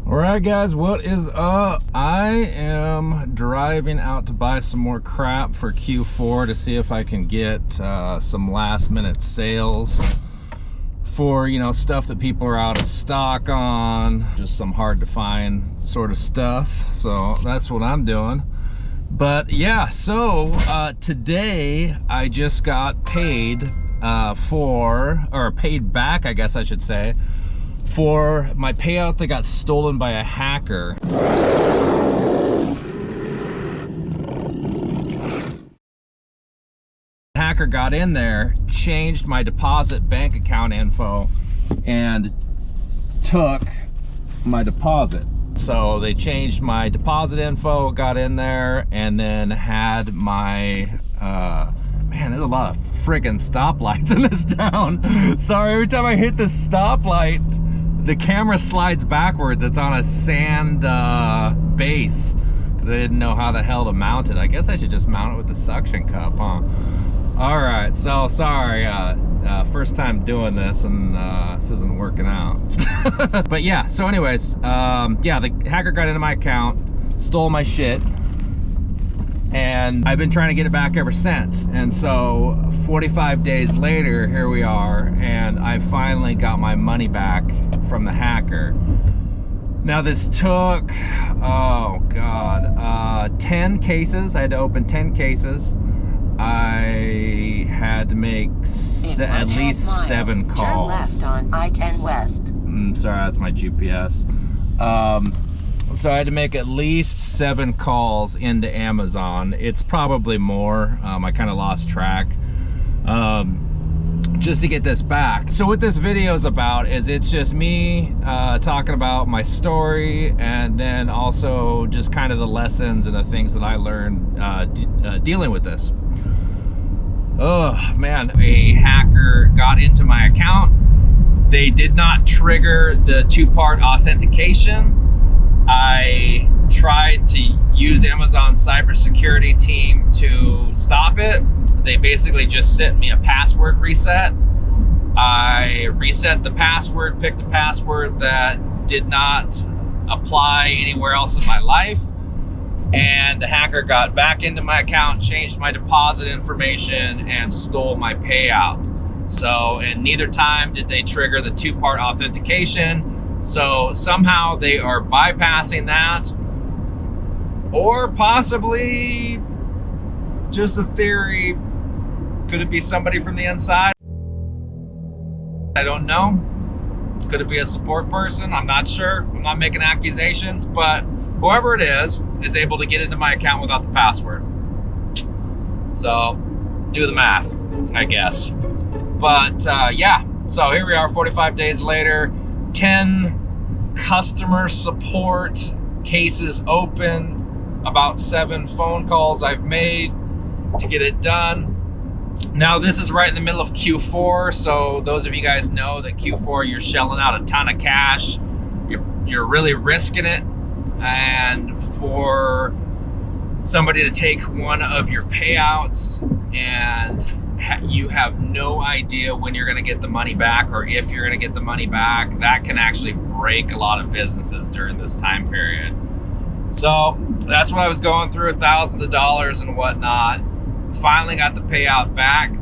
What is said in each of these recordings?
Alright guys, what is up? I am driving out to buy some more crap for Q4 to see if I can get some last minute sales for, you know, stuff that people are out of stock on, just some hard to find sort of stuff. So that's what I'm doing. But yeah, so today I just got paid paid back, I guess I should say, for my payout that got stolen by a hacker. The hacker got in there, changed my deposit bank account info, and took my deposit. So they changed my deposit info, got in there, and then had my man, there's a lot of friggin' stoplights in this town. Sorry, every time I hit this stoplight, the camera slides backwards. It's on a sand base because I didn't know how the hell to mount it. I guess I should just mount it with the suction cup, huh? All right, so sorry, first time doing this, and this isn't working out. But yeah, so anyways, yeah, the hacker got into my account, stole my shit, and I've been trying to get it back ever since. And so 45 days later, here we are, and I finally got my money back from the hacker. Now this took, oh God, 10 cases. I had to open 10 cases. I had to make at least 7 calls. Turn left on I-10 West. Sorry, that's my GPS. So I had to make at least 7 calls into Amazon. It's probably more. I kind of lost track. Just to get this back. So what this video is about is it's just me talking about my story, and then also just kind of the lessons and the things that I learned dealing with this. Oh man, a hacker got into my account. They did not trigger the 2-part authentication. I tried to use Amazon's cybersecurity team to stop it. They basically just sent me a password reset. I reset the password, picked a password that did not apply anywhere else in my life, and the hacker got back into my account, changed my deposit information, and stole my payout. So, and neither time did they trigger the 2-part authentication. So somehow they are bypassing that, or possibly just a theory. Could it be somebody from the inside? I don't know. Could it be a support person? I'm not sure. I'm not making accusations, but whoever it is able to get into my account without the password. So do the math, I guess. But yeah, so here we are 45 days later. 10 customer support cases open, about 7 phone calls I've made to get it done. Now this is right in the middle of Q4, so those of you guys know that Q4 you're shelling out a ton of cash, you're really risking it, and for somebody to take one of your payouts and you have no idea when you're going to get the money back, or if you're going to get the money back, that can actually break a lot of businesses during this time period. So that's what I was going through, thousands of dollars and whatnot. Finally got the payout back,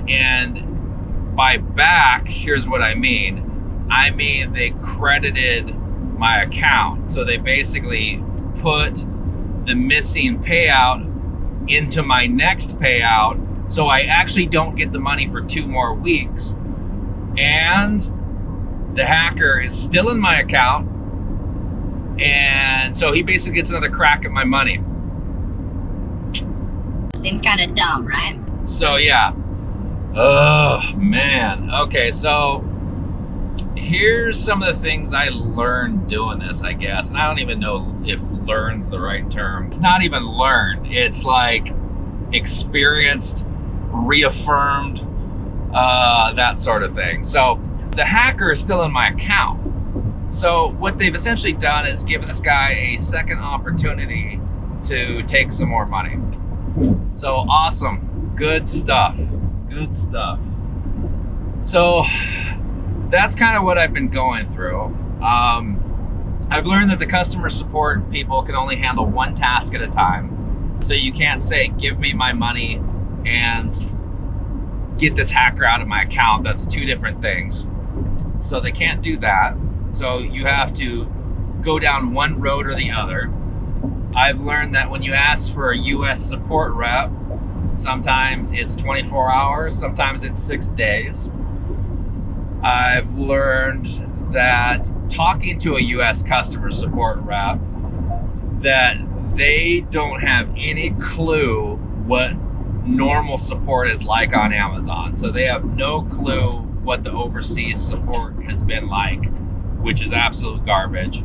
and by back, here's what I mean. I mean they credited my account. So they basically put the missing payout into my next payout, so I actually don't get the money for 2 more weeks. And the hacker is still in my account, and so he basically gets another crack at my money. Seems kind of dumb, right? So yeah. Oh man. Okay, so here's some of the things I learned doing this, I guess. And I don't even know if learn's the right term. It's not even learned. It's like experienced, reaffirmed, that sort of thing. So the hacker is still in my account. So what they've essentially done is given this guy a second opportunity to take some more money. So awesome, good stuff, good stuff. So that's kind of what I've been going through. I've learned that the customer support people can only handle one task at a time. So you can't say, give me my money and get this hacker out of my account. That's two different things. So they can't do that. So you have to go down one road or the other. I've learned that when you ask for a US support rep, sometimes it's 24 hours, sometimes it's 6 days. I've learned that talking to a US customer support rep, that they don't have any clue what normal support is like on Amazon. So they have no clue what the overseas support has been like, which is absolute garbage.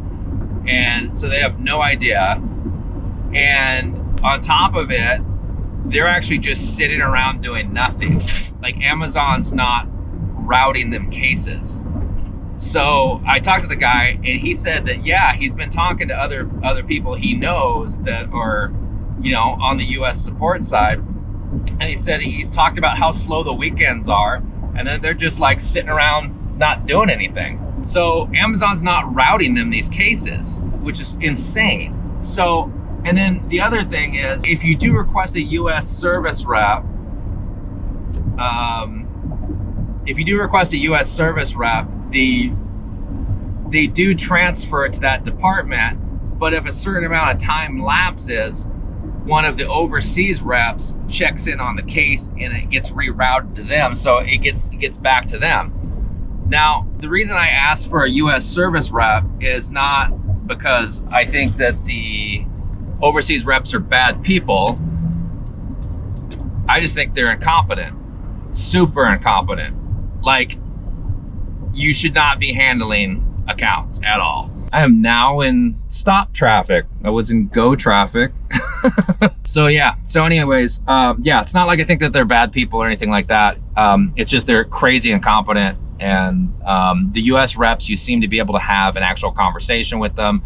And so they have no idea. And on top of it, they're actually just sitting around doing nothing. Like Amazon's not routing them cases. So I talked to the guy and he said that, yeah, he's been talking to other people he knows that are, you know, on the US support side. And he said he's talked about how slow the weekends are, and then they're just like sitting around not doing anything. So Amazon's not routing them these cases, which is insane. So, and then the other thing is, if you do request a US service rep, they do transfer it to that department, but if a certain amount of time lapses, one of the overseas reps checks in on the case and it gets rerouted to them, so it gets back to them. Now, the reason I asked for a US service rep is not because I think that the overseas reps are bad people. I just think they're incompetent, super incompetent. Like, you should not be handling accounts at all. I am now in stop traffic. I was in go traffic. So yeah, so anyways, yeah, it's not like I think that they're bad people or anything like that. It's just they're crazy incompetent. And the US reps, you seem to be able to have an actual conversation with them.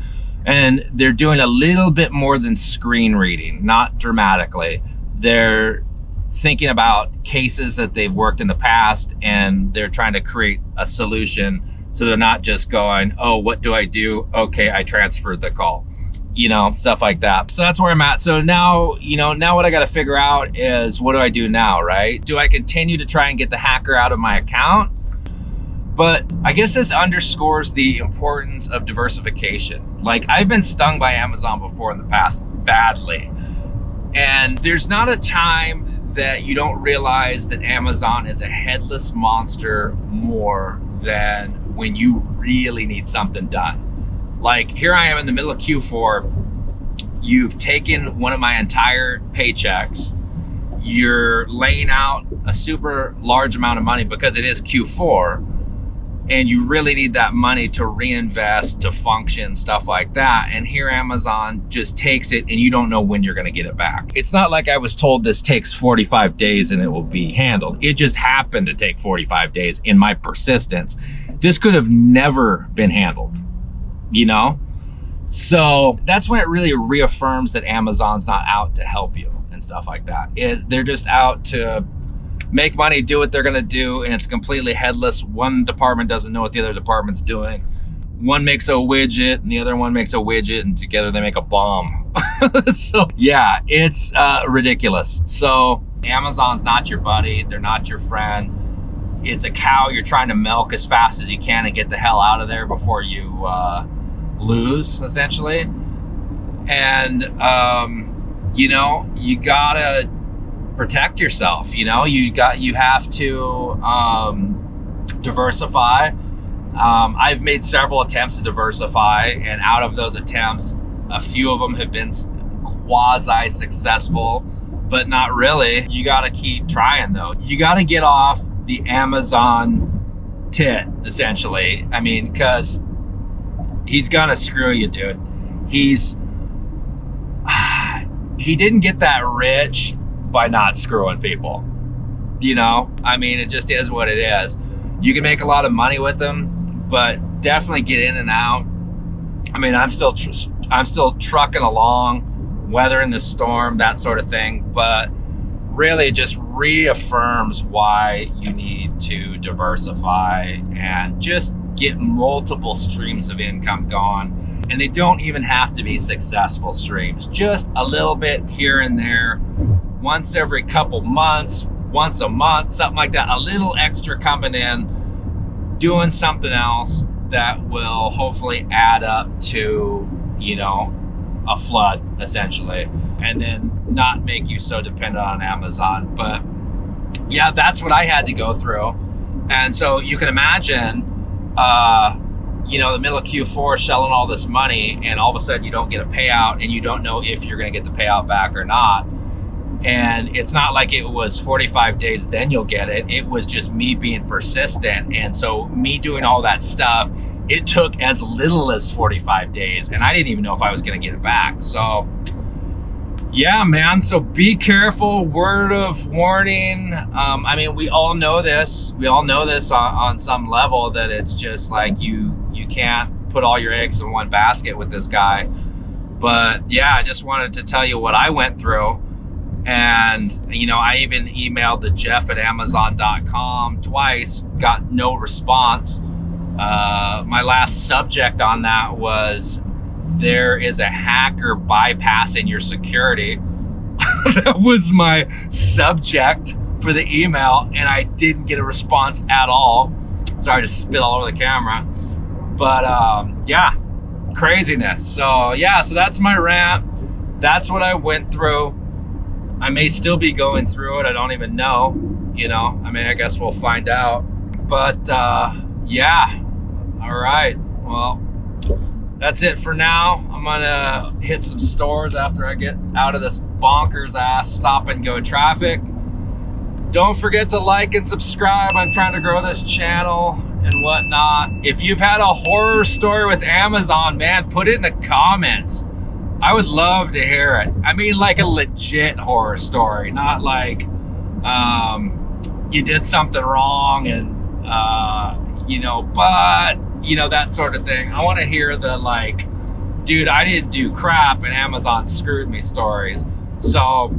And they're doing a little bit more than screen reading, not dramatically. They're thinking about cases that they've worked in the past, and they're trying to create a solution. So they're not just going, oh, what do I do? Okay, I transferred the call, you know, stuff like that. So that's where I'm at. So now, you know, now what I got to figure out is, what do I do now, right? Do I continue to try and get the hacker out of my account? But I guess this underscores the importance of diversification. Like, I've been stung by Amazon before in the past, badly. And there's not a time that you don't realize that Amazon is a headless monster more than when you really need something done. Like, here I am in the middle of Q4. You've taken one of my entire paychecks. You're laying out a super large amount of money because it is Q4, and you really need that money to reinvest, to function, stuff like that. And here Amazon just takes it and you don't know when you're gonna get it back. It's not like I was told this takes 45 days and it will be handled. It just happened to take 45 days in my persistence. This could have never been handled, you know? So that's when it really reaffirms that Amazon's not out to help you and stuff like that. They're just out to make money, do what they're gonna do, and it's completely headless. One department doesn't know what the other department's doing. One makes a widget and the other one makes a widget, and together they make a bomb. So yeah, it's ridiculous. So Amazon's not your buddy, they're not your friend. It's a cow you're trying to milk as fast as you can and get the hell out of there before you lose, essentially. And you know, you gotta protect yourself. You know, you have to diversify. I've made several attempts to diversify, and out of those attempts, a few of them have been quasi successful, but not really. You got to keep trying though. You got to get off the Amazon tit, essentially. I mean, because he's gonna screw you, dude. He didn't get that rich by not screwing people, you know? I mean, it just is what it is. You can make a lot of money with them, but definitely get in and out. I mean, I'm still trucking along, weathering the storm, that sort of thing, but really just reaffirms why you need to diversify and just get multiple streams of income going. And they don't even have to be successful streams, just a little bit here and there, once every couple months, once a month, something like that, a little extra coming in, doing something else that will hopefully add up to, you know, a flood essentially, and then not make you so dependent on Amazon. But yeah, that's what I had to go through. And so you can imagine, you know, the middle of Q4 selling all this money, and all of a sudden you don't get a payout, and you don't know if you're going to get the payout back or not. And it's not like it was 45 days, then you'll get it. It was just me being persistent. And so me doing all that stuff, it took as little as 45 days, and I didn't even know if I was going to get it back. So yeah, man, so be careful. Word of warning. I mean, we all know this. We all know this on some level, that it's just like you can't put all your eggs in one basket with this guy. But yeah, I just wanted to tell you what I went through. And, you know, I even emailed the Jeff@Amazon.com twice, got no response. My last subject on that was, there is a hacker bypassing your security. That was my subject for the email, and I didn't get a response at all. Sorry to spit all over the camera. But yeah, craziness. So yeah, so that's my rant. That's what I went through. I may still be going through it. I don't even know, you know. I mean, I guess we'll find out. But yeah, all right. Well, that's it for now. I'm gonna hit some stores after I get out of this bonkers ass stop and go traffic. Don't forget to like and subscribe. I'm trying to grow this channel and whatnot. If you've had a horror story with Amazon, man, put it in the comments. I would love to hear it. I mean, like a legit horror story, not like you did something wrong and you know, but you know, that sort of thing. I want to hear the like, dude, I didn't do crap and Amazon screwed me stories. So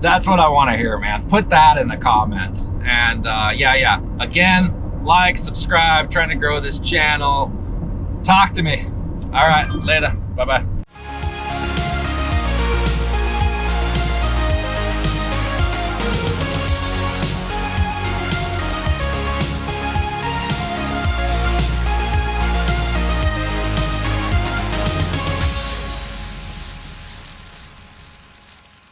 that's what I want to hear, man. Put that in the comments. And yeah. Again, like, subscribe, trying to grow this channel. Talk to me. All right, later. Bye-bye.